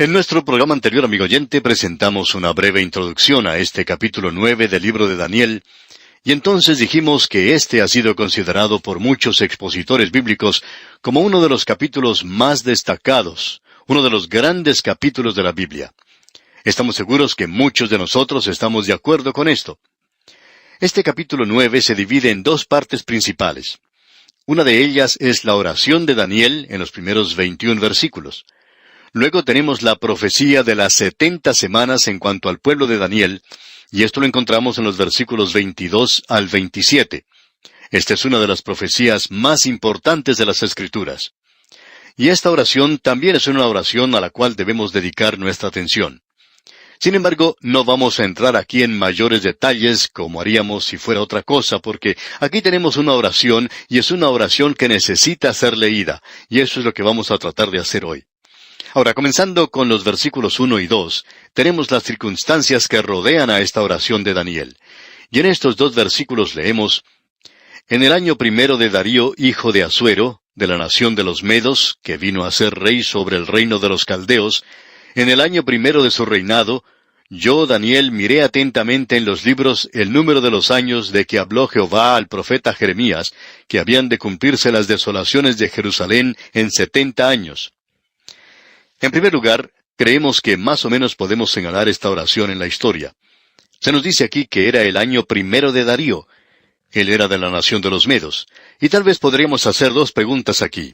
En nuestro programa anterior, amigo oyente, presentamos una breve introducción a este capítulo 9 del libro de Daniel, y entonces dijimos que este ha sido considerado por muchos expositores bíblicos como uno de los capítulos más destacados, uno de los grandes capítulos de la Biblia. Estamos seguros que muchos de nosotros estamos de acuerdo con esto. Este capítulo 9 se divide en dos partes principales. Una de ellas es la oración de Daniel en los primeros 21 versículos. Luego tenemos la profecía de las 70 semanas en cuanto al pueblo de Daniel, y esto lo encontramos en los versículos 22 al 27. Esta es una de las profecías más importantes de las Escrituras. Y esta oración también es una oración a la cual debemos dedicar nuestra atención. Sin embargo, no vamos a entrar aquí en mayores detalles como haríamos si fuera otra cosa, porque aquí tenemos una oración y es una oración que necesita ser leída, y eso es lo que vamos a tratar de hacer hoy. Ahora, comenzando con los versículos 1 y 2, tenemos las circunstancias que rodean a esta oración de Daniel. Y en estos dos versículos leemos: En el año primero de Darío, hijo de Asuero, de la nación de los Medos, que vino a ser rey sobre el reino de los Caldeos, en el año primero de su reinado, yo, Daniel, miré atentamente en los libros el número de los años de que habló Jehová al profeta Jeremías, que habían de cumplirse las desolaciones de Jerusalén en 70 años. En primer lugar, creemos que más o menos podemos señalar esta oración en la historia. Se nos dice aquí que era el año primero de Darío. Él era de la nación de los Medos. Y tal vez podríamos hacer dos preguntas aquí.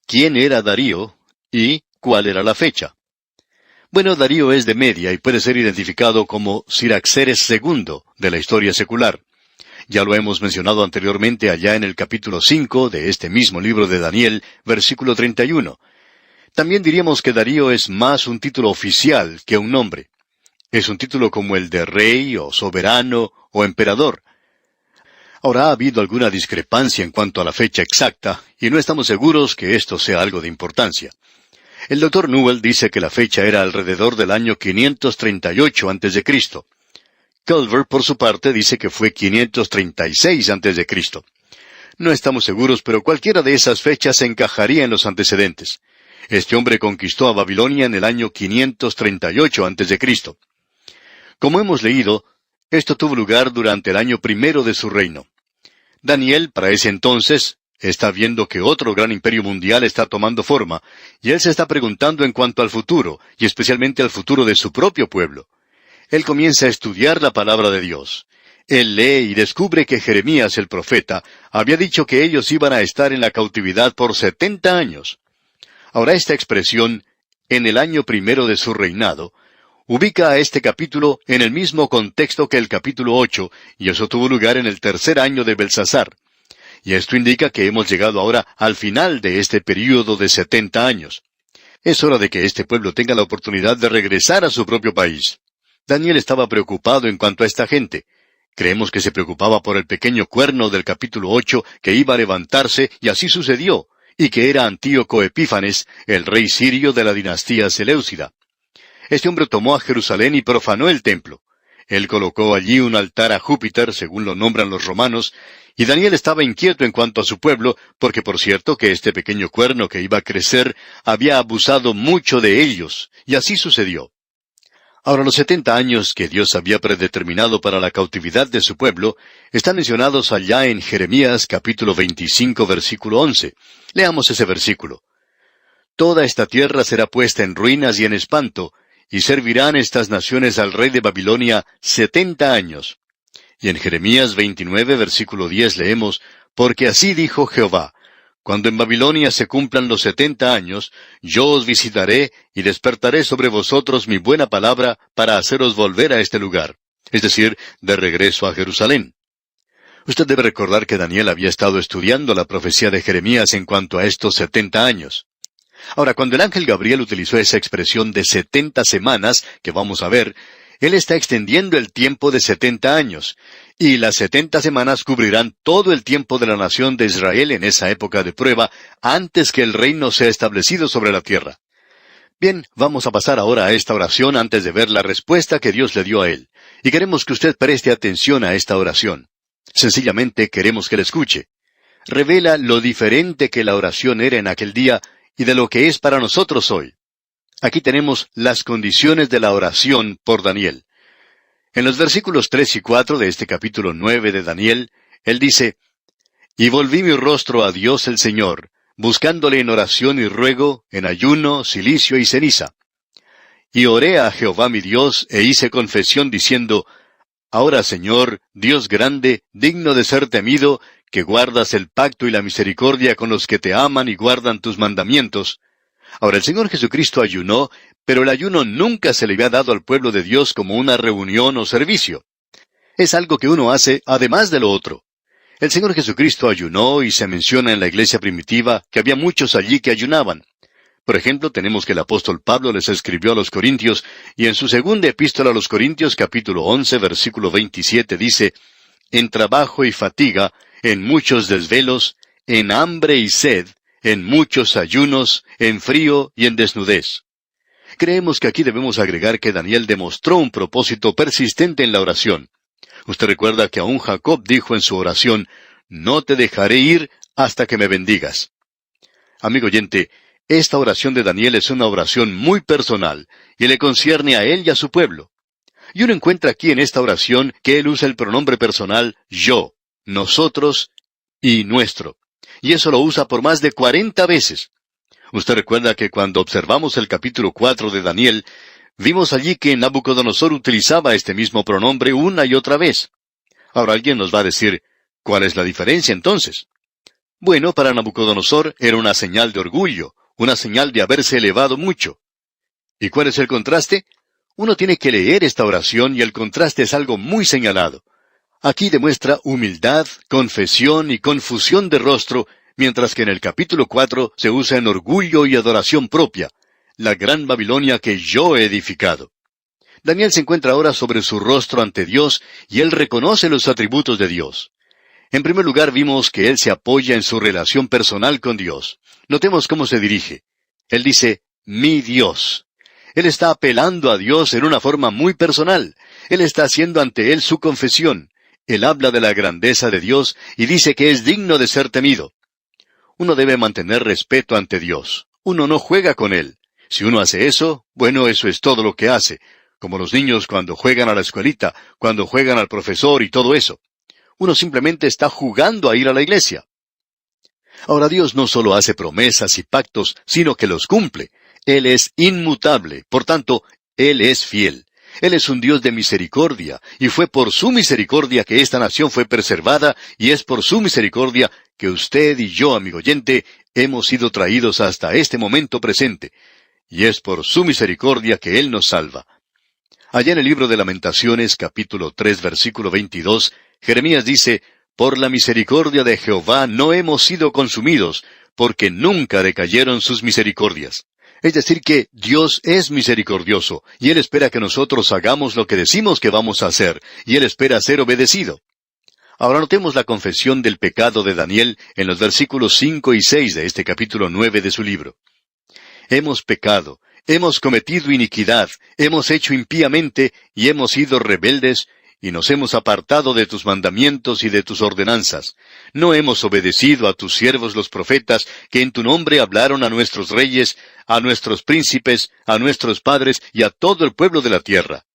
¿Quién era Darío? ¿Y cuál era la fecha? Bueno, Darío es de Media y puede ser identificado como Ciraxeres II de la historia secular. Ya lo hemos mencionado anteriormente allá en el capítulo 5 de este mismo libro de Daniel, versículo 31. También diríamos que Darío es más un título oficial que un nombre. Es un título como el de rey, o soberano, o emperador. Ahora, ha habido alguna discrepancia en cuanto a la fecha exacta, y no estamos seguros que esto sea algo de importancia. El Dr. Newell dice que la fecha era alrededor del año 538 a.C. Culver, por su parte, dice que fue 536 a.C. No estamos seguros, pero cualquiera de esas fechas encajaría en los antecedentes. Este hombre conquistó a Babilonia en el año 538 a.C. Como hemos leído, esto tuvo lugar durante el año primero de su reino. Daniel, para ese entonces, está viendo que otro gran imperio mundial está tomando forma, y él se está preguntando en cuanto al futuro, y especialmente al futuro de su propio pueblo. Él comienza a estudiar la palabra de Dios. Él lee y descubre que Jeremías el profeta había dicho que ellos iban a estar en la cautividad por 70 años. Ahora esta expresión, en el año primero de su reinado, ubica a este capítulo en el mismo contexto que el capítulo 8, y eso tuvo lugar en el tercer año de Belsasar. Y esto indica que hemos llegado ahora al final de este período de 70 años. Es hora de que este pueblo tenga la oportunidad de regresar a su propio país. Daniel estaba preocupado en cuanto a esta gente. Creemos que se preocupaba por el pequeño cuerno del capítulo 8 que iba a levantarse, y así sucedió, y que era Antíoco Epífanes, el rey sirio de la dinastía Seleucida. Este hombre tomó a Jerusalén y profanó el templo. Él colocó allí un altar a Júpiter, según lo nombran los romanos, y Daniel estaba inquieto en cuanto a su pueblo, porque por cierto que este pequeño cuerno que iba a crecer había abusado mucho de ellos, y así sucedió. Ahora, los 70 años que Dios había predeterminado para la cautividad de su pueblo están mencionados allá en Jeremías capítulo 25, versículo 11. Leamos ese versículo. Toda esta tierra será puesta en ruinas y en espanto, y servirán estas naciones al rey de Babilonia 70 años. Y en Jeremías 29, versículo 10 leemos, Porque así dijo Jehová, cuando en Babilonia se cumplan los 70 años, yo os visitaré y despertaré sobre vosotros mi buena palabra para haceros volver a este lugar, es decir, de regreso a Jerusalén. Usted debe recordar que Daniel había estado estudiando la profecía de Jeremías en cuanto a estos 70 años. Ahora, cuando el ángel Gabriel utilizó esa expresión de 70 semanas, que vamos a ver, él está extendiendo el tiempo de 70 años, y las 70 semanas cubrirán todo el tiempo de la nación de Israel en esa época de prueba, antes que el reino sea establecido sobre la tierra. Bien, vamos a pasar ahora a esta oración antes de ver la respuesta que Dios le dio a él. Y queremos que usted preste atención a esta oración. Sencillamente queremos que la escuche. Revela lo diferente que la oración era en aquel día y de lo que es para nosotros hoy. Aquí tenemos las condiciones de la oración por Daniel. En los versículos 3 y 4 de este capítulo 9 de Daniel, él dice, «Y volví mi rostro a Dios el Señor, buscándole en oración y ruego, en ayuno, cilicio y ceniza. Y oré a Jehová mi Dios, e hice confesión diciendo, Ahora, Señor, Dios grande, digno de ser temido, que guardas el pacto y la misericordia con los que te aman y guardan tus mandamientos. Ahora el Señor Jesucristo ayunó, pero el ayuno nunca se le había dado al pueblo de Dios como una reunión o servicio. Es algo que uno hace además de lo otro. El Señor Jesucristo ayunó y se menciona en la iglesia primitiva que había muchos allí que ayunaban. Por ejemplo, tenemos que el apóstol Pablo les escribió a los Corintios, y en su segunda epístola a los Corintios, capítulo 11, versículo 27, dice, «En trabajo y fatiga, en muchos desvelos, en hambre y sed, en muchos ayunos, en frío y en desnudez». Creemos que aquí debemos agregar que Daniel demostró un propósito persistente en la oración. Usted recuerda que aún Jacob dijo en su oración, «No te dejaré ir hasta que me bendigas». Amigo oyente, esta oración de Daniel es una oración muy personal, y le concierne a él y a su pueblo. Y uno encuentra aquí en esta oración que él usa el pronombre personal yo, nosotros y nuestro. Y eso lo usa por más de 40 veces. Usted recuerda que cuando observamos el capítulo 4 de Daniel, vimos allí que Nabucodonosor utilizaba este mismo pronombre una y otra vez. Ahora alguien nos va a decir, ¿cuál es la diferencia entonces? Bueno, para Nabucodonosor era una señal de orgullo, una señal de haberse elevado mucho. ¿Y cuál es el contraste? Uno tiene que leer esta oración y el contraste es algo muy señalado. Aquí demuestra humildad, confesión y confusión de rostro, mientras que en el capítulo 4 se usa en orgullo y adoración propia, la gran Babilonia que yo he edificado. Daniel se encuentra ahora sobre su rostro ante Dios y él reconoce los atributos de Dios. En primer lugar vimos que él se apoya en su relación personal con Dios. Notemos cómo se dirige. Él dice, mi Dios. Él está apelando a Dios en una forma muy personal. Él está haciendo ante él su confesión. Él habla de la grandeza de Dios y dice que es digno de ser temido. Uno debe mantener respeto ante Dios. Uno no juega con Él. Si uno hace eso, bueno, eso es todo lo que hace. Como los niños cuando juegan a la escuelita, cuando juegan al profesor y todo eso. Uno simplemente está jugando a ir a la iglesia. Ahora Dios no solo hace promesas y pactos, sino que los cumple. Él es inmutable, por tanto, Él es fiel. Él es un Dios de misericordia, y fue por su misericordia que esta nación fue preservada, y es por su misericordia que usted y yo, amigo oyente, hemos sido traídos hasta este momento presente. Y es por su misericordia que Él nos salva. Allá en el libro de Lamentaciones, capítulo 3, versículo 22, Jeremías dice, «Por la misericordia de Jehová no hemos sido consumidos, porque nunca decayeron sus misericordias». Es decir que Dios es misericordioso, y Él espera que nosotros hagamos lo que decimos que vamos a hacer, y Él espera ser obedecido. Ahora notemos la confesión del pecado de Daniel en los versículos 5 y 6 de este capítulo 9 de su libro. Hemos pecado, hemos cometido iniquidad, hemos hecho impíamente, y hemos sido rebeldes, y nos hemos apartado de tus mandamientos y de tus ordenanzas. No hemos obedecido a tus siervos los profetas, que en tu nombre hablaron a nuestros reyes, a nuestros príncipes, a nuestros padres y a todo el pueblo de la tierra.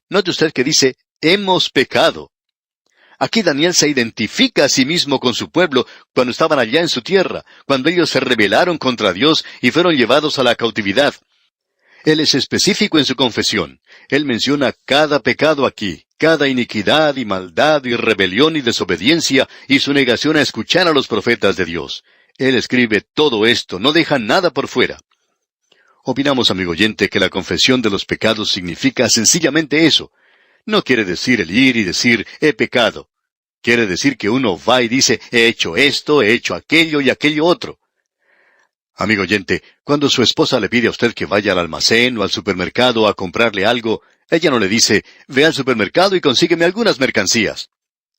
Note usted que dice, hemos pecado. Aquí Daniel se identifica a sí mismo con su pueblo cuando estaban allá en su tierra, cuando ellos se rebelaron contra Dios y fueron llevados a la cautividad. Él es específico en su confesión. Él menciona cada pecado aquí, cada iniquidad y maldad y rebelión y desobediencia y su negación a escuchar a los profetas de Dios. Él escribe todo esto, no deja nada por fuera. Opinamos, amigo oyente, que la confesión de los pecados significa sencillamente eso. No quiere decir el ir y decir, he pecado. Quiere decir que uno va y dice, he hecho esto, he hecho aquello y aquello otro. Amigo oyente, cuando su esposa le pide a usted que vaya al almacén o al supermercado a comprarle algo, ella no le dice, ve al supermercado y consígueme algunas mercancías.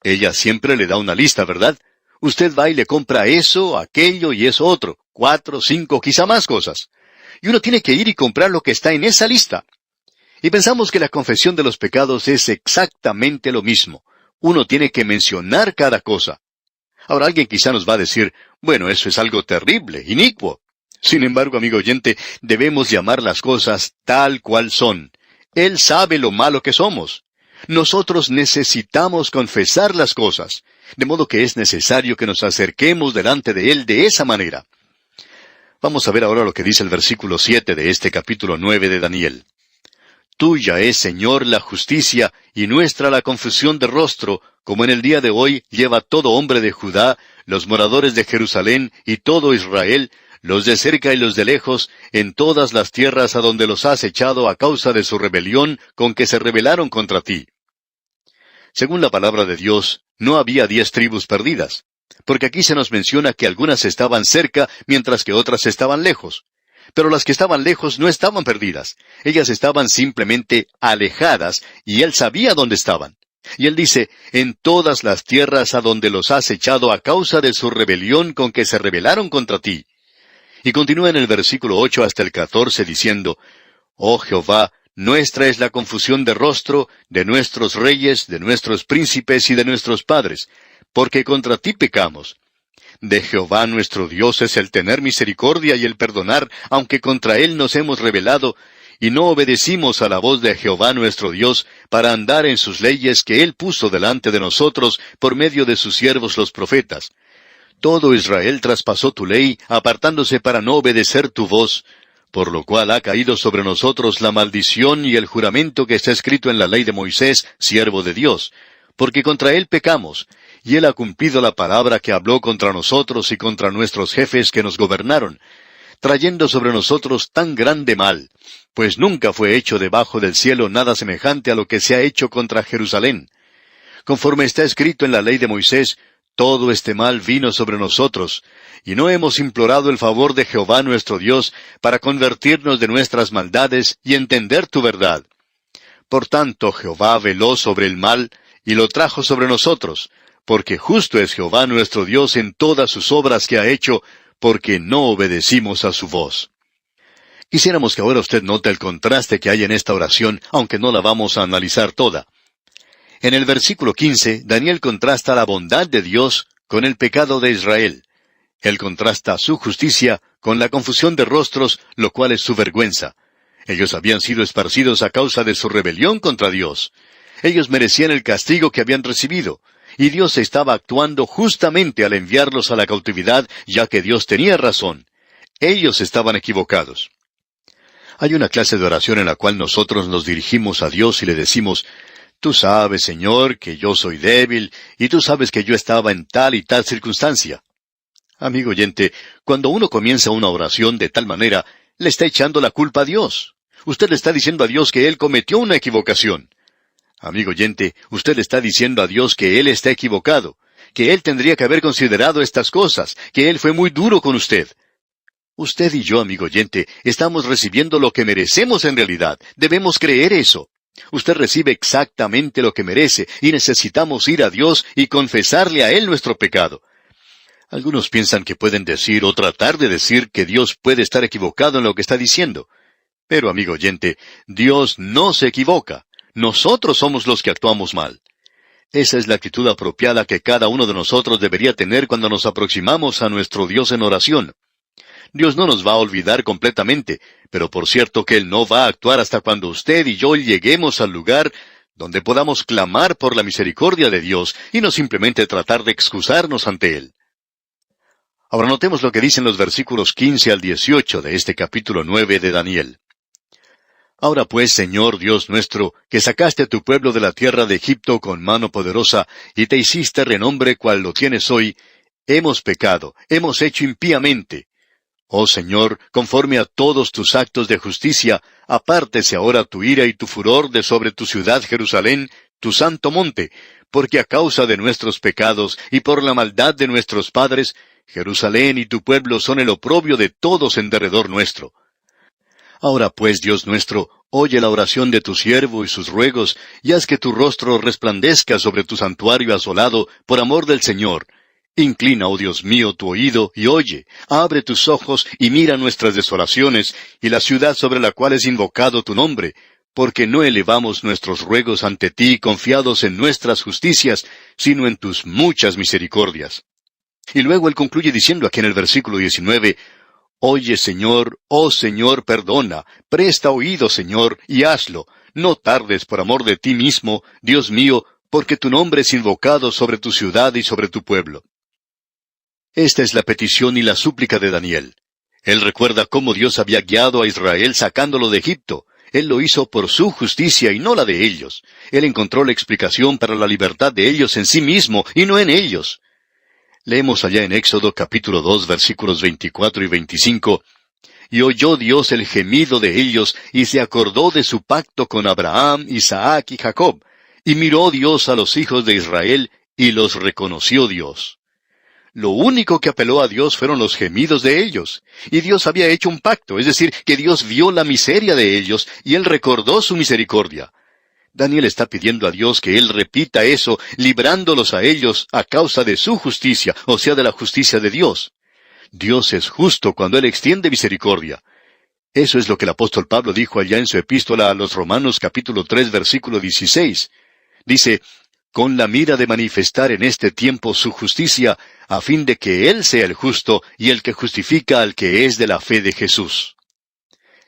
Ella siempre le da una lista, ¿verdad? Usted va y le compra eso, aquello y eso otro, 4, 5, quizá más cosas. Y uno tiene que ir y comprar lo que está en esa lista. Y pensamos que la confesión de los pecados es exactamente lo mismo. Uno tiene que mencionar cada cosa. Ahora alguien quizá nos va a decir, bueno, eso es algo terrible, inicuo. Sin embargo, amigo oyente, debemos llamar las cosas tal cual son. Él sabe lo malo que somos. Nosotros necesitamos confesar las cosas, de modo que es necesario que nos acerquemos delante de Él de esa manera. Vamos a ver ahora lo que dice el versículo 7 de este capítulo 9 de Daniel. Tuya es, Señor, la justicia, y nuestra la confusión de rostro, como en el día de hoy lleva todo hombre de Judá, los moradores de Jerusalén y todo Israel, los de cerca y los de lejos, en todas las tierras a donde los has echado a causa de su rebelión con que se rebelaron contra ti. Según la palabra de Dios, no había 10 tribus perdidas, porque aquí se nos menciona que algunas estaban cerca mientras que otras estaban lejos. Pero las que estaban lejos no estaban perdidas. Ellas estaban simplemente alejadas, y Él sabía dónde estaban. Y Él dice, en todas las tierras a donde los has echado a causa de su rebelión con que se rebelaron contra ti. Y continúa en el versículo 8 hasta el 14 diciendo, Oh Jehová, nuestra es la confusión de rostro, de nuestros reyes, de nuestros príncipes y de nuestros padres, porque contra ti pecamos. De Jehová nuestro Dios es el tener misericordia y el perdonar, aunque contra Él nos hemos rebelado, y no obedecimos a la voz de Jehová nuestro Dios, para andar en sus leyes que Él puso delante de nosotros por medio de sus siervos los profetas. Todo Israel traspasó tu ley, apartándose para no obedecer tu voz, por lo cual ha caído sobre nosotros la maldición y el juramento que está escrito en la ley de Moisés, siervo de Dios, porque contra Él pecamos, y Él ha cumplido la palabra que habló contra nosotros y contra nuestros jefes que nos gobernaron, trayendo sobre nosotros tan grande mal, pues nunca fue hecho debajo del cielo nada semejante a lo que se ha hecho contra Jerusalén. Conforme está escrito en la ley de Moisés, todo este mal vino sobre nosotros, y no hemos implorado el favor de Jehová nuestro Dios para convertirnos de nuestras maldades y entender tu verdad. Por tanto, Jehová veló sobre el mal, y lo trajo sobre nosotros, porque justo es Jehová nuestro Dios en todas sus obras que ha hecho, porque no obedecimos a su voz. Quisiéramos que ahora usted note el contraste que hay en esta oración, aunque no la vamos a analizar toda. En el versículo 15, Daniel contrasta la bondad de Dios con el pecado de Israel. Él contrasta su justicia con la confusión de rostros, lo cual es su vergüenza. Ellos habían sido esparcidos a causa de su rebelión contra Dios. Ellos merecían el castigo que habían recibido, y Dios estaba actuando justamente al enviarlos a la cautividad, ya que Dios tenía razón. Ellos estaban equivocados. Hay una clase de oración en la cual nosotros nos dirigimos a Dios y le decimos, Tú sabes, Señor, que yo soy débil, y tú sabes que yo estaba en tal y tal circunstancia. Amigo oyente, cuando uno comienza una oración de tal manera, le está echando la culpa a Dios. Usted le está diciendo a Dios que Él cometió una equivocación. Amigo oyente, usted le está diciendo a Dios que Él está equivocado, que Él tendría que haber considerado estas cosas, que Él fue muy duro con usted. Usted y yo, amigo oyente, estamos recibiendo lo que merecemos en realidad. Debemos creer eso. Usted recibe exactamente lo que merece, y necesitamos ir a Dios y confesarle a Él nuestro pecado. Algunos piensan que pueden decir o tratar de decir que Dios puede estar equivocado en lo que está diciendo. Pero, amigo oyente, Dios no se equivoca. Nosotros somos los que actuamos mal. Esa es la actitud apropiada que cada uno de nosotros debería tener cuando nos aproximamos a nuestro Dios en oración. Dios no nos va a olvidar completamente, pero por cierto que Él no va a actuar hasta cuando usted y yo lleguemos al lugar donde podamos clamar por la misericordia de Dios y no simplemente tratar de excusarnos ante Él. Ahora notemos lo que dicen los versículos 15 al 18 de este capítulo 9 de Daniel. Ahora pues, Señor Dios nuestro, que sacaste a tu pueblo de la tierra de Egipto con mano poderosa, y te hiciste renombre cual lo tienes hoy, hemos pecado, hemos hecho impíamente. Oh Señor, conforme a todos tus actos de justicia, apártese ahora tu ira y tu furor de sobre tu ciudad Jerusalén, tu santo monte, porque a causa de nuestros pecados y por la maldad de nuestros padres, Jerusalén y tu pueblo son el oprobio de todos en derredor nuestro. Ahora pues, Dios nuestro, oye la oración de tu siervo y sus ruegos, y haz que tu rostro resplandezca sobre tu santuario asolado, por amor del Señor. Inclina, oh Dios mío, tu oído, y oye, abre tus ojos, y mira nuestras desolaciones, y la ciudad sobre la cual es invocado tu nombre, porque no elevamos nuestros ruegos ante ti confiados en nuestras justicias, sino en tus muchas misericordias. Y luego él concluye diciendo aquí en el versículo 19, Oye, Señor, oh Señor, perdona, presta oído, Señor, y hazlo. No tardes por amor de ti mismo, Dios mío, porque tu nombre es invocado sobre tu ciudad y sobre tu pueblo. Esta es la petición y la súplica de Daniel. Él recuerda cómo Dios había guiado a Israel sacándolo de Egipto. Él lo hizo por su justicia y no la de ellos. Él encontró la explicación para la libertad de ellos en sí mismo y no en ellos. Leemos allá en Éxodo capítulo 2 versículos 24 y 25. Y oyó Dios el gemido de ellos, y se acordó de su pacto con Abraham, Isaac y Jacob. Y miró Dios a los hijos de Israel, y los reconoció Dios. Lo único que apeló a Dios fueron los gemidos de ellos. Y Dios había hecho un pacto, es decir, que Dios vio la miseria de ellos, y Él recordó su misericordia. Daniel está pidiendo a Dios que Él repita eso, librándolos a ellos a causa de su justicia, o sea, de la justicia de Dios. Dios es justo cuando Él extiende misericordia. Eso es lo que el apóstol Pablo dijo allá en su epístola a los Romanos capítulo 3 versículo 16. Dice, con la mira de manifestar en este tiempo su justicia, a fin de que Él sea el justo y el que justifica al que es de la fe de Jesús.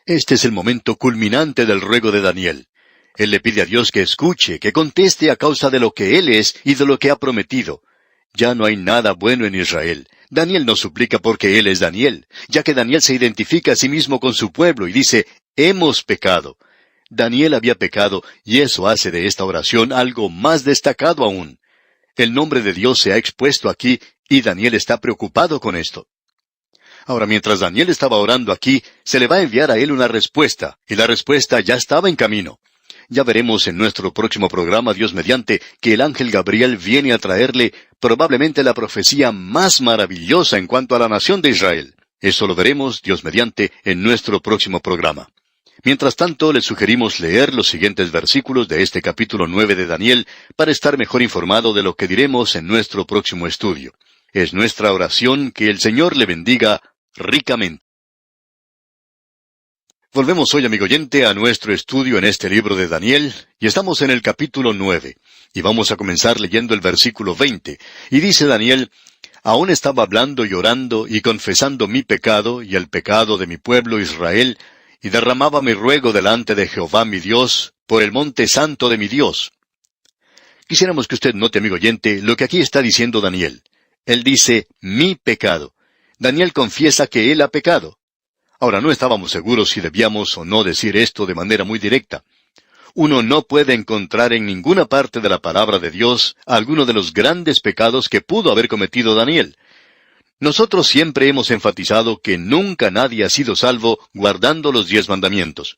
Este es el momento culminante del ruego de Daniel. Él le pide a Dios que escuche, que conteste a causa de lo que Él es y de lo que ha prometido. Ya no hay nada bueno en Israel. Daniel no suplica porque él es Daniel, ya que Daniel se identifica a sí mismo con su pueblo y dice, hemos pecado. Daniel había pecado y eso hace de esta oración algo más destacado aún. El nombre de Dios se ha expuesto aquí y Daniel está preocupado con esto. Ahora, mientras Daniel estaba orando aquí, se le va a enviar a él una respuesta, y la respuesta ya estaba en camino. Ya veremos en nuestro próximo programa, Dios mediante, que el ángel Gabriel viene a traerle probablemente la profecía más maravillosa en cuanto a la nación de Israel. Eso lo veremos, Dios mediante, en nuestro próximo programa. Mientras tanto, les sugerimos leer los siguientes versículos de este capítulo 9 de Daniel para estar mejor informado de lo que diremos en nuestro próximo estudio. Es nuestra oración que el Señor le bendiga ricamente. Volvemos hoy, amigo oyente, a nuestro estudio en este libro de Daniel, y estamos en el capítulo 9, y vamos a comenzar leyendo el versículo 20, y dice Daniel, aún estaba hablando y orando y confesando mi pecado y el pecado de mi pueblo Israel, y derramaba mi ruego delante de Jehová mi Dios, por el monte santo de mi Dios. Quisiéramos que usted note, amigo oyente, lo que aquí está diciendo Daniel. Él dice, mi pecado. Daniel confiesa que él ha pecado. Ahora, no estábamos seguros si debíamos o no decir esto de manera muy directa. Uno no puede encontrar en ninguna parte de la palabra de Dios alguno de los grandes pecados que pudo haber cometido Daniel. Nosotros siempre hemos enfatizado que nunca nadie ha sido salvo guardando los 10 mandamientos.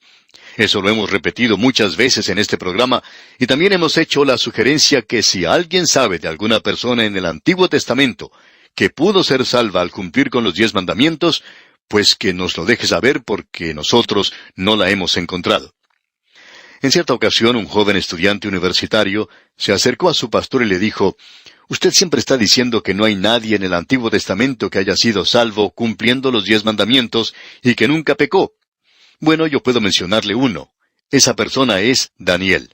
Eso lo hemos repetido muchas veces en este programa, y también hemos hecho la sugerencia que si alguien sabe de alguna persona en el Antiguo Testamento que pudo ser salva al cumplir con los 10 mandamientos, pues que nos lo deje saber porque nosotros no la hemos encontrado. En cierta ocasión, un joven estudiante universitario se acercó a su pastor y le dijo, «Usted siempre está diciendo que no hay nadie en el Antiguo Testamento que haya sido salvo cumpliendo los 10 mandamientos y que nunca pecó. Bueno, yo puedo mencionarle uno. Esa persona es Daniel».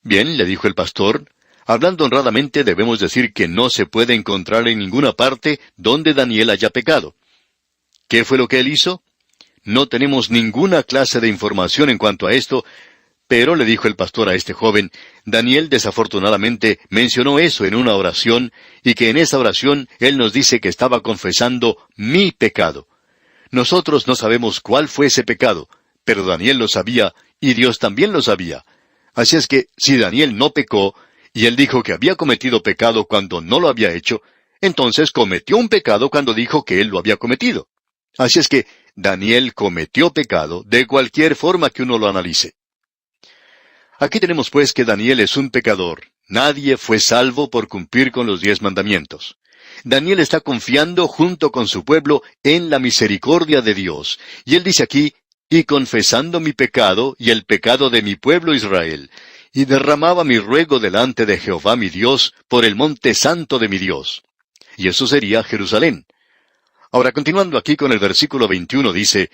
«Bien», le dijo el pastor, «hablando honradamente debemos decir que no se puede encontrar en ninguna parte donde Daniel haya pecado». ¿Qué fue lo que él hizo? No tenemos ninguna clase de información en cuanto a esto, pero le dijo el pastor a este joven, Daniel desafortunadamente mencionó eso en una oración, y que en esa oración él nos dice que estaba confesando mi pecado. Nosotros no sabemos cuál fue ese pecado, pero Daniel lo sabía, y Dios también lo sabía. Así es que, si Daniel no pecó, y él dijo que había cometido pecado cuando no lo había hecho, entonces cometió un pecado cuando dijo que él lo había cometido. Así es que Daniel cometió pecado de cualquier forma que uno lo analice. Aquí tenemos pues que Daniel es un pecador. Nadie fue salvo por cumplir con los 10 mandamientos. Daniel está confiando junto con su pueblo en la misericordia de Dios. Y él dice aquí, y confesando mi pecado y el pecado de mi pueblo Israel, y derramaba mi ruego delante de Jehová mi Dios por el monte santo de mi Dios. Y eso sería Jerusalén. Ahora, continuando aquí con el versículo 21, dice,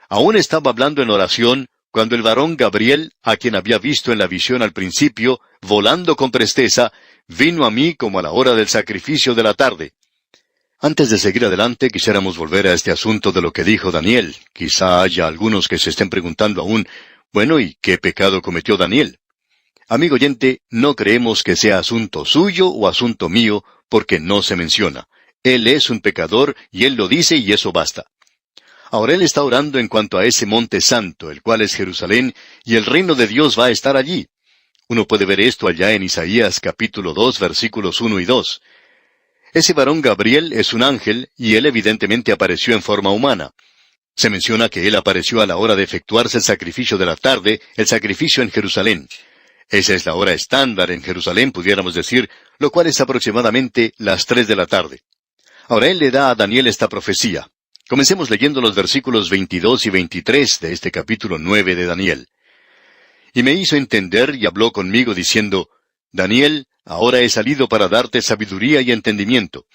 aún estaba hablando en oración, cuando el varón Gabriel, a quien había visto en la visión al principio, volando con presteza, vino a mí como a la hora del sacrificio de la tarde. Antes de seguir adelante, quisiéramos volver a este asunto de lo que dijo Daniel. Quizá haya algunos que se estén preguntando aún, bueno, ¿y qué pecado cometió Daniel? Amigo oyente, no creemos que sea asunto suyo o asunto mío, porque no se menciona. Él es un pecador y él lo dice y eso basta. Ahora él está orando en cuanto a ese monte santo, el cual es Jerusalén, y el reino de Dios va a estar allí. Uno puede ver esto allá en Isaías capítulo 2, versículos 1 y 2. Ese varón Gabriel es un ángel, y él evidentemente apareció en forma humana. Se menciona que él apareció a la hora de efectuarse el sacrificio de la tarde, el sacrificio en Jerusalén. Esa es la hora estándar en Jerusalén, pudiéramos decir, lo cual es aproximadamente las 3 de la tarde. Ahora él le da a Daniel esta profecía. Comencemos leyendo los versículos 22 y 23 de este capítulo 9 de Daniel. Y me hizo entender y habló conmigo diciendo, Daniel, ahora he salido para darte sabiduría y entendimiento.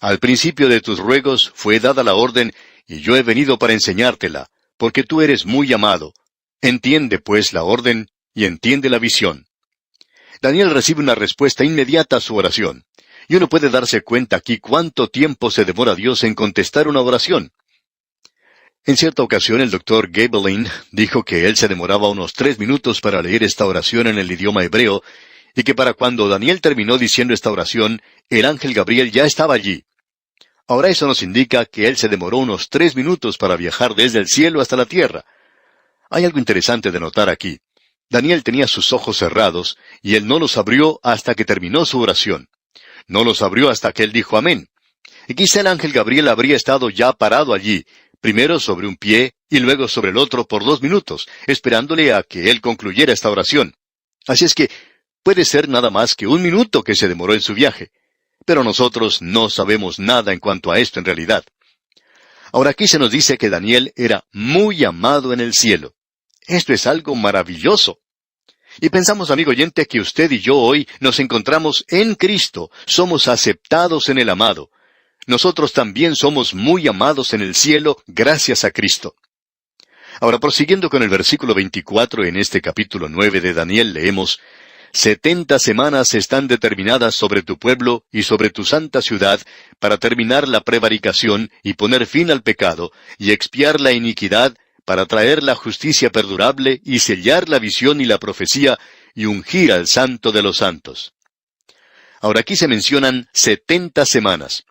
Al principio de tus ruegos fue dada la orden, y yo he venido para enseñártela, porque tú eres muy amado. Entiende, pues, la orden, y entiende la visión. Daniel recibe una respuesta inmediata a su oración. Y uno puede darse cuenta aquí cuánto tiempo se demora Dios en contestar una oración. En cierta ocasión el doctor Gaebelein dijo que él se demoraba unos 3 minutos para leer esta oración en el idioma hebreo, y que para cuando Daniel terminó diciendo esta oración, el ángel Gabriel ya estaba allí. Ahora eso nos indica que él se demoró unos 3 minutos para viajar desde el cielo hasta la tierra. Hay algo interesante de notar aquí. Daniel tenía sus ojos cerrados, y él no los abrió hasta que terminó su oración. No los abrió hasta que él dijo amén. Y quizá el ángel Gabriel habría estado ya parado allí, primero sobre un pie y luego sobre el otro por 2 minutos, esperándole a que él concluyera esta oración. Así es que puede ser nada más que 1 minuto que se demoró en su viaje. Pero nosotros no sabemos nada en cuanto a esto en realidad. Ahora aquí se nos dice que Daniel era muy amado en el cielo. Esto es algo maravilloso. Y pensamos, amigo oyente, que usted y yo hoy nos encontramos en Cristo, somos aceptados en el amado. Nosotros también somos muy amados en el cielo gracias a Cristo. Ahora, prosiguiendo con el versículo 24 en este capítulo 9 de Daniel, leemos, 70 semanas están determinadas sobre tu pueblo y sobre tu santa ciudad para terminar la prevaricación y poner fin al pecado y expiar la iniquidad, para traer la justicia perdurable y sellar la visión y la profecía y ungir al santo de los santos. Ahora aquí se mencionan 70 semanas.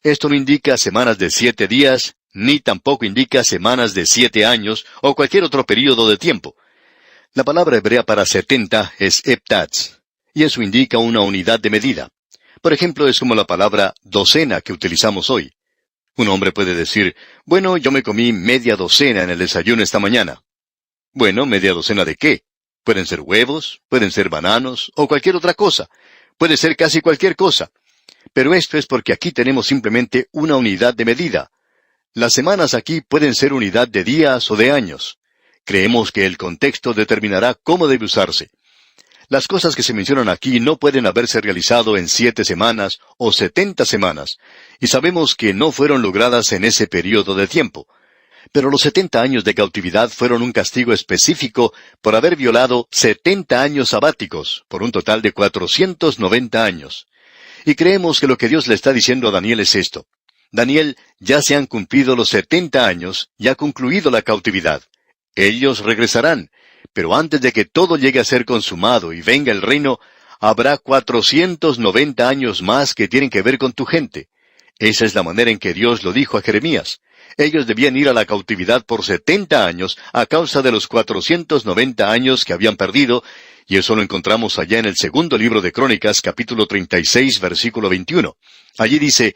Esto no indica semanas de 7 días, ni tampoco indica semanas de 7 años o cualquier otro período de tiempo. La palabra hebrea para 70 es heptatz, y eso indica una unidad de medida. Por ejemplo, es como la palabra docena que utilizamos hoy. Un hombre puede decir, bueno, yo me comí media docena en el desayuno esta mañana. Bueno, ¿media docena de qué? Pueden ser huevos, pueden ser bananos, o cualquier otra cosa. Puede ser casi cualquier cosa. Pero esto es porque aquí tenemos simplemente una unidad de medida. Las semanas aquí pueden ser unidad de días o de años. Creemos que el contexto determinará cómo debe usarse. Las cosas que se mencionan aquí no pueden haberse realizado en 7 semanas o 70 semanas, y sabemos que no fueron logradas en ese periodo de tiempo. Pero los 70 años de cautividad fueron un castigo específico por haber violado 70 años sabáticos, por un total de 490 años. Y creemos que lo que Dios le está diciendo a Daniel es esto. Daniel, ya se han cumplido los 70 años y ha concluido la cautividad. Ellos regresarán. Pero antes de que todo llegue a ser consumado y venga el reino, habrá 490 años más que tienen que ver con tu gente. Esa es la manera en que Dios lo dijo a Jeremías. Ellos debían ir a la cautividad por 70 años a causa de los 490 años que habían perdido, y eso lo encontramos allá en el segundo libro de Crónicas, capítulo 36, versículo 21. Allí dice,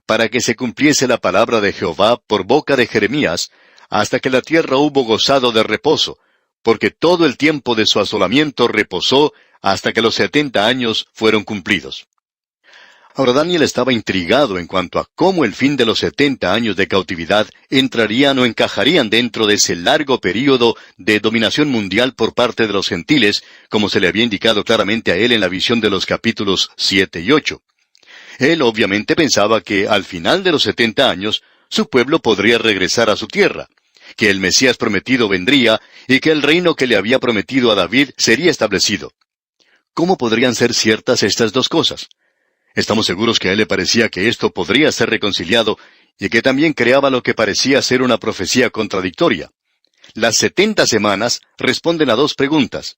para que se cumpliese la palabra de Jehová por boca de Jeremías, hasta que la tierra hubo gozado de reposo, porque todo el tiempo de su asolamiento reposó hasta que los 70 años fueron cumplidos. Ahora Daniel estaba intrigado en cuanto a cómo el fin de los 70 años de cautividad entrarían o encajarían dentro de ese largo período de dominación mundial por parte de los gentiles, como se le había indicado claramente a él en la visión de los capítulos 7 y 8. Él obviamente pensaba que al final de los 70 años, su pueblo podría regresar a su tierra, que el Mesías prometido vendría y que el reino que le había prometido a David sería establecido. ¿Cómo podrían ser ciertas estas dos cosas? Estamos seguros que a él le parecía que esto podría ser reconciliado y que también creaba lo que parecía ser una profecía contradictoria. Las 70 semanas responden a dos preguntas.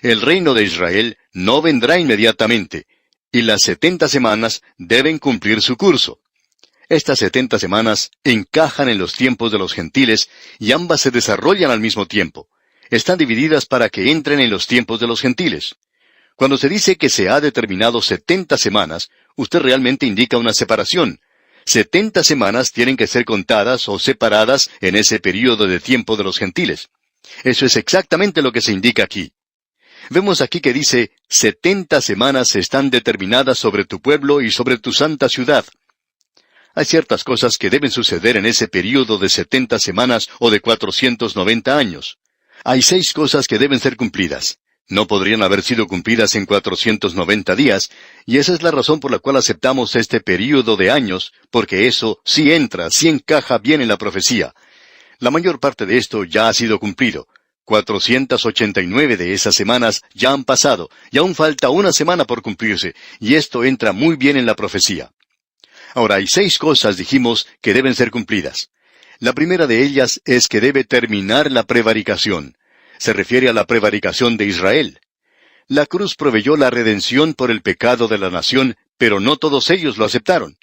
El reino de Israel no vendrá inmediatamente, y las 70 semanas deben cumplir su curso. Estas 70 semanas encajan en los tiempos de los gentiles y ambas se desarrollan al mismo tiempo. Están divididas para que entren en los tiempos de los gentiles. Cuando se dice que se ha determinado 70 semanas, usted realmente indica una separación. 70 semanas tienen que ser contadas o separadas en ese período de tiempo de los gentiles. Eso es exactamente lo que se indica aquí. Vemos aquí que dice, 70 semanas están determinadas sobre tu pueblo y sobre tu santa ciudad. Hay ciertas cosas que deben suceder en ese período de 70 semanas o de 490 años. Hay 6 cosas que deben ser cumplidas. No podrían haber sido cumplidas en 490 días, y esa es la razón por la cual aceptamos este período de años, porque eso sí entra, sí encaja bien en la profecía. La mayor parte de esto ya ha sido cumplido. 489 de esas semanas ya han pasado, y aún falta una semana por cumplirse, y esto entra muy bien en la profecía. Ahora, hay 6 cosas, dijimos, que deben ser cumplidas. La primera de ellas es que debe terminar la prevaricación. Se refiere a la prevaricación de Israel. La cruz proveyó la redención por el pecado de la nación, pero no todos ellos lo aceptaron.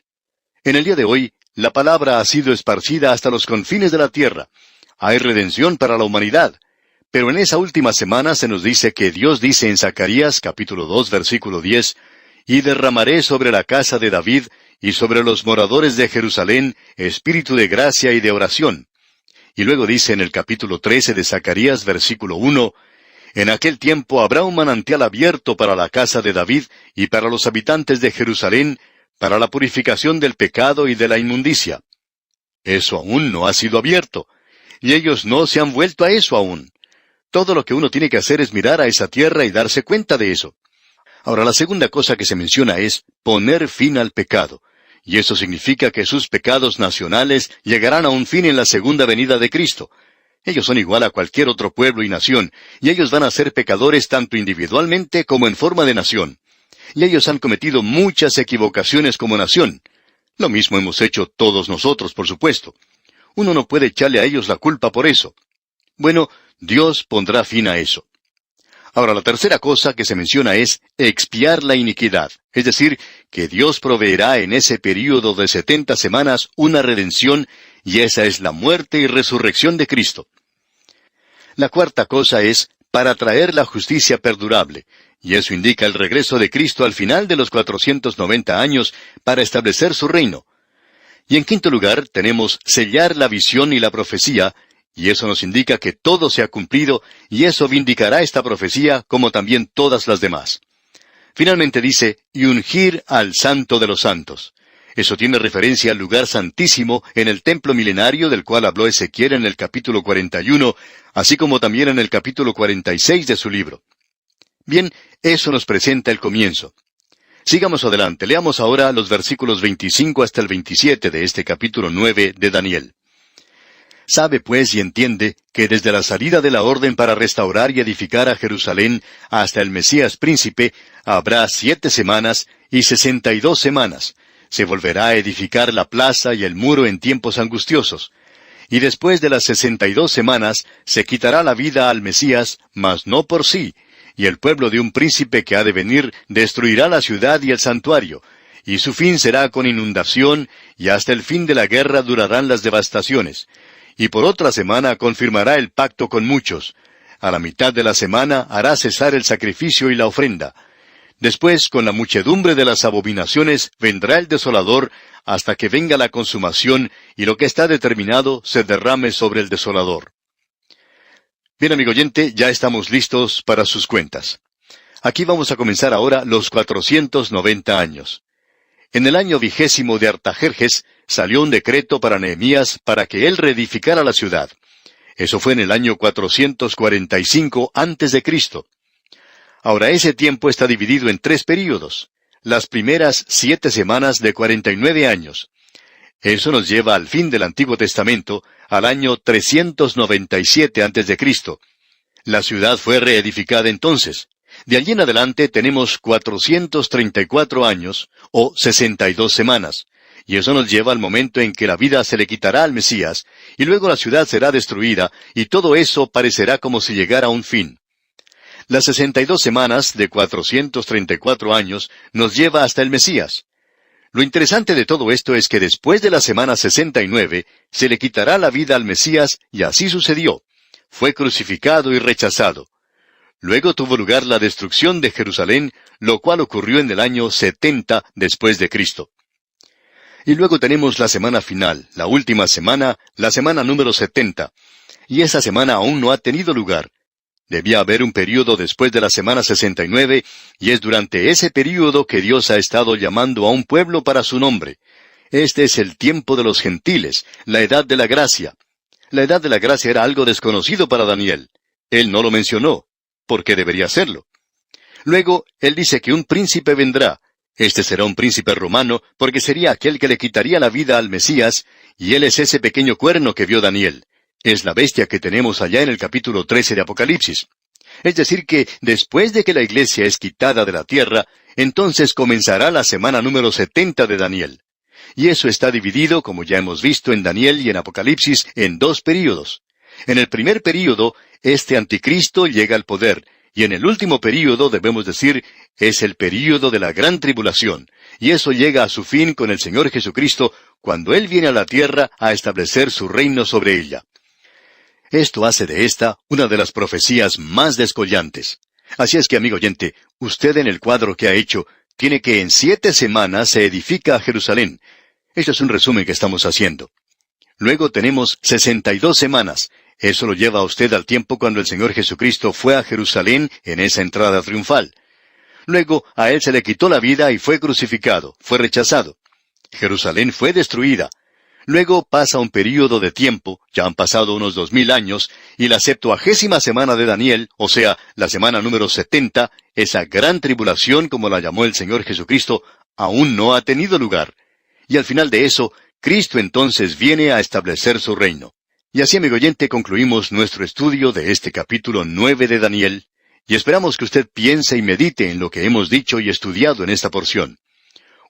En el día de hoy, la palabra ha sido esparcida hasta los confines de la tierra. Hay redención para la humanidad. Pero en esa última semana se nos dice que Dios dice en Zacarías capítulo 2 versículo 10, «Y derramaré sobre la casa de David y sobre los moradores de Jerusalén espíritu de gracia y de oración». Y luego dice en el capítulo 13 de Zacarías versículo 1, «En aquel tiempo habrá un manantial abierto para la casa de David y para los habitantes de Jerusalén, para la purificación del pecado y de la inmundicia». Eso aún no ha sido abierto, y ellos no se han vuelto a eso aún. Todo lo que uno tiene que hacer es mirar a esa tierra y darse cuenta de eso. Ahora, la segunda cosa que se menciona es poner fin al pecado. Y eso significa que sus pecados nacionales llegarán a un fin en la segunda venida de Cristo. Ellos son igual a cualquier otro pueblo y nación, y ellos van a ser pecadores tanto individualmente como en forma de nación. Y ellos han cometido muchas equivocaciones como nación. Lo mismo hemos hecho todos nosotros, por supuesto. Uno no puede echarle a ellos la culpa por eso. Bueno, Dios pondrá fin a eso. Ahora, la tercera cosa que se menciona es expiar la iniquidad, es decir, que Dios proveerá en ese período de 70 semanas una redención, y esa es la muerte y resurrección de Cristo. La cuarta cosa es para traer la justicia perdurable, y eso indica el regreso de Cristo al final de los 490 años para establecer su reino. Y en quinto lugar tenemos sellar la visión y la profecía, y eso nos indica que todo se ha cumplido, y eso vindicará esta profecía como también todas las demás. Finalmente dice, y ungir al Santo de los Santos. Eso tiene referencia al lugar santísimo en el templo milenario del cual habló Ezequiel en el capítulo 41, así como también en el capítulo 46 de su libro. Bien, eso nos presenta el comienzo. Sigamos adelante, leamos ahora los versículos 25 hasta el 27 de este capítulo 9 de Daniel. Sabe pues y entiende que desde la salida de la orden para restaurar y edificar a Jerusalén hasta el Mesías príncipe habrá 7 semanas y 62 semanas. Se volverá a edificar la plaza y el muro en tiempos angustiosos. Y después de las 62 semanas se quitará la vida al Mesías, mas no por sí, y el pueblo de un príncipe que ha de venir destruirá la ciudad y el santuario, y su fin será con inundación, y hasta el fin de la guerra durarán las devastaciones. Y por otra semana confirmará el pacto con muchos. A la mitad de la semana hará cesar el sacrificio y la ofrenda. Después, con la muchedumbre de las abominaciones, vendrá el desolador, hasta que venga la consumación, y lo que está determinado se derrame sobre el desolador. Bien, amigo oyente, ya estamos listos para sus cuentas. Aquí vamos a comenzar ahora los 490 años. En el año 20 de Artajerjes salió un decreto para Nehemías para que él reedificara la ciudad. Eso fue en el año 445 antes de Cristo. Ahora ese tiempo está dividido en 3 períodos. Las primeras 7 semanas de 49 años. Eso nos lleva al fin del Antiguo Testamento, al año 397 antes de Cristo. La ciudad fue reedificada entonces. De allí en adelante tenemos 434 años, o 62 semanas, y eso nos lleva al momento en que la vida se le quitará al Mesías, y luego la ciudad será destruida, y todo eso parecerá como si llegara a un fin. Las 62 semanas de 434 años nos lleva hasta el Mesías. Lo interesante de todo esto es que después de la semana 69, se le quitará la vida al Mesías, y así sucedió. Fue crucificado y rechazado. Luego tuvo lugar la destrucción de Jerusalén, lo cual ocurrió en el año 70 después de Cristo. Y luego tenemos la semana final, la última semana, la semana número 70. Y esa semana aún no ha tenido lugar. Debía haber un período después de la semana 69, y es durante ese período que Dios ha estado llamando a un pueblo para su nombre. Este es el tiempo de los gentiles, la edad de la gracia. La edad de la gracia era algo desconocido para Daniel. Él no lo mencionó. ¿Por qué debería hacerlo? Luego, él dice que un príncipe vendrá. Este será un príncipe romano, porque sería aquel que le quitaría la vida al Mesías, y él es ese pequeño cuerno que vio Daniel. Es la bestia que tenemos allá en el capítulo 13 de Apocalipsis. Es decir que, después de que la iglesia es quitada de la tierra, entonces comenzará la semana número 70 de Daniel. Y eso está dividido, como ya hemos visto en Daniel y en Apocalipsis, en dos períodos. En el primer período, este anticristo llega al poder, y en el último período, debemos decir, es el período de la gran tribulación, y eso llega a su fin con el Señor Jesucristo, cuando Él viene a la tierra a establecer su reino sobre ella. Esto hace de esta una de las profecías más descollantes. Así es que, amigo oyente, usted en el cuadro que ha hecho, tiene que en 7 semanas se edifica a Jerusalén. Este es un resumen que estamos haciendo. Luego tenemos 62 semanas. Eso lo lleva a usted al tiempo cuando el Señor Jesucristo fue a Jerusalén en esa entrada triunfal. Luego a Él se le quitó la vida y fue crucificado, fue rechazado. Jerusalén fue destruida. Luego pasa un período de tiempo, ya han pasado unos 2000 años, y la 70ª semana de Daniel, o sea, la semana número 70, esa gran tribulación, como la llamó el Señor Jesucristo, aún no ha tenido lugar. Y al final de eso, Cristo entonces viene a establecer su reino. Y así, amigo oyente, concluimos nuestro estudio de este capítulo 9 de Daniel, y esperamos que usted piense y medite en lo que hemos dicho y estudiado en esta porción.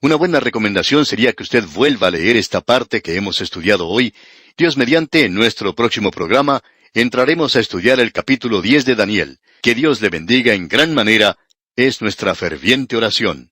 Una buena recomendación sería que usted vuelva a leer esta parte que hemos estudiado hoy. Dios mediante, en nuestro próximo programa, entraremos a estudiar el capítulo 10 de Daniel. Que Dios le bendiga en gran manera, es nuestra ferviente oración.